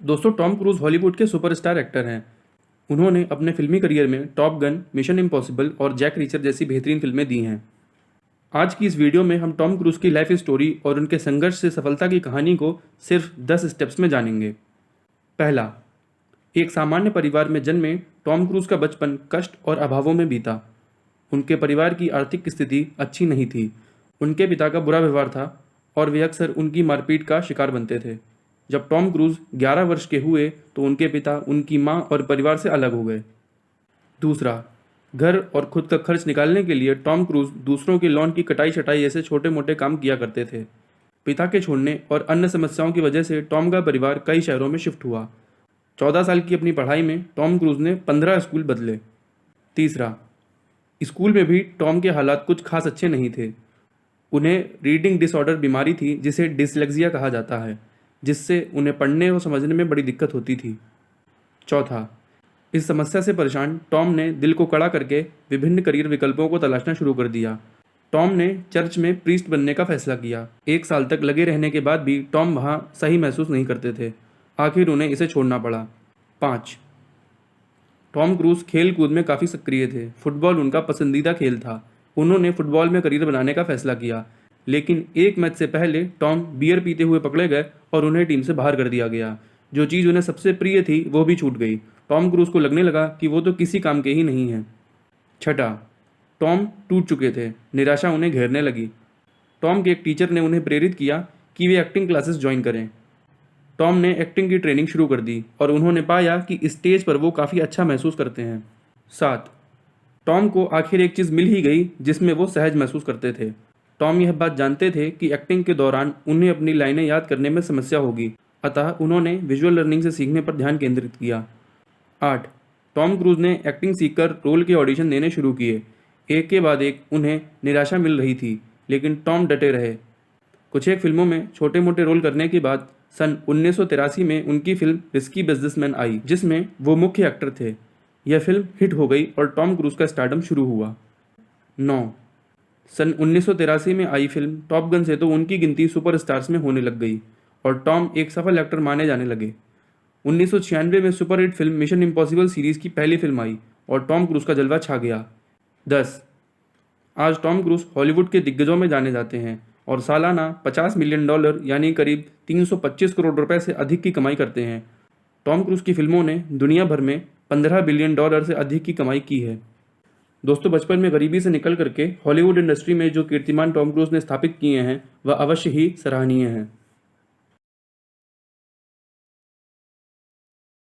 दोस्तों, Tom cruise Hollywood के superstar actor हैं। उन्होंने अपने फिल्मी करियर में टॉप गन, मिशन इम्पॉसिबल और जैक रीचर जैसी बेहतरीन फिल्में दी हैं। आज की इस वीडियो में हम टॉम क्रूज की लाइफ स्टोरी और उनके संघर्ष से सफलता की कहानी को सिर्फ 10 स्टेप्स में जानेंगे। पहला, एक सामान्य परिवार में जन्मे टॉम क्रूज का बचपन कष्ट और अभावों में बीता। उनके परिवार की आर्थिक स्थिति अच्छी नहीं थी। उनके पिता का बुरा व्यवहार था और वे अक्सर उनकी मारपीट का शिकार बनते थे। जब टॉम क्रूज 11 वर्ष के हुए तो उनके पिता उनकी मां और परिवार से अलग हो गए। दूसरा, घर और खुद का खर्च निकालने के लिए टॉम क्रूज दूसरों के लॉन की कटाई छटाई जैसे छोटे मोटे काम किया करते थे। पिता के छोड़ने और अन्य समस्याओं की वजह से टॉम का परिवार कई शहरों में शिफ्ट हुआ। 14 साल की अपनी पढ़ाई में टॉम क्रूज ने 15 स्कूल बदले। तीसरा, स्कूल में भी टॉम के हालात कुछ खास अच्छे नहीं थे। उन्हें रीडिंग डिसऑर्डर बीमारी थी जिसे डिसलेक्सिया कहा जाता है, जिससे उन्हें पढ़ने और समझने में बड़ी दिक्कत होती थी। चौथा, इस समस्या से परेशान टॉम ने दिल को कड़ा करके विभिन्न करियर विकल्पों को तलाशना शुरू कर दिया। टॉम ने चर्च में प्रीस्ट बनने का फैसला किया। 1 साल तक लगे रहने के बाद भी टॉम वहाँ सही महसूस नहीं करते थे। आखिर उन्हें इसे छोड़ना पड़ा। 5, टॉम क्रूज खेल कूद में काफ़ी सक्रिय थे। फुटबॉल उनका पसंदीदा खेल था। उन्होंने फुटबॉल में करियर बनाने का फैसला किया, लेकिन एक मैच से पहले टॉम बियर पीते हुए पकड़े गए और उन्हें टीम से बाहर कर दिया गया। जो चीज़ उन्हें सबसे प्रिय थी वो भी छूट गई। टॉम क्रूज को लगने लगा कि वो तो किसी काम के ही नहीं हैं। छठा, टॉम टूट चुके थे। निराशा उन्हें घेरने लगी। टॉम के एक टीचर ने उन्हें प्रेरित किया कि वे एक्टिंग क्लासेस ज्वाइन करें। टॉम ने एक्टिंग की ट्रेनिंग शुरू कर दी और उन्होंने पाया कि स्टेज पर वो काफ़ी अच्छा महसूस करते हैं। 7, टॉम को आखिर एक चीज़ मिल ही गई जिसमें वो सहज महसूस करते थे। टॉम यह बात जानते थे कि एक्टिंग के दौरान उन्हें अपनी लाइनें याद करने में समस्या होगी, अतः उन्होंने विजुअल लर्निंग से सीखने पर ध्यान केंद्रित किया। 8, टॉम क्रूज ने एक्टिंग सीखकर रोल के ऑडिशन देने शुरू किए। एक के बाद एक उन्हें निराशा मिल रही थी, लेकिन टॉम डटे रहे। कुछ एक फिल्मों में छोटे मोटे रोल करने के बाद सन 1983 में उनकी फिल्म रिस्की बिजनेसमैन आई, जिसमें वो मुख्य एक्टर थे। यह फिल्म हिट हो गई और टॉम क्रूज का स्टारडम शुरू हुआ। 9, सन 1983 में आई फिल्म टॉप गन से तो उनकी गिनती सुपरस्टार्स में होने लग गई और टॉम एक सफल एक्टर माने जाने लगे। 1996 में superhit film mission impossible series की पहली फिल्म आई और टॉम क्रूज का जलवा छा गया। 10, आज टॉम क्रूज हॉलीवुड के दिग्गजों में जाने जाते हैं और सालाना $50 मिलियन यानी करीब 325 करोड़ रुपए से अधिक की कमाई करते हैं। टॉम क्रूज की फिल्मों ने दुनिया भर में $15 बिलियन से अधिक की कमाई की है। दोस्तों, बचपन में गरीबी से निकल करके हॉलीवुड इंडस्ट्री में जो कीर्तिमान टॉम क्रूज ने स्थापित किए हैं वह अवश्य ही सराहनीय हैं।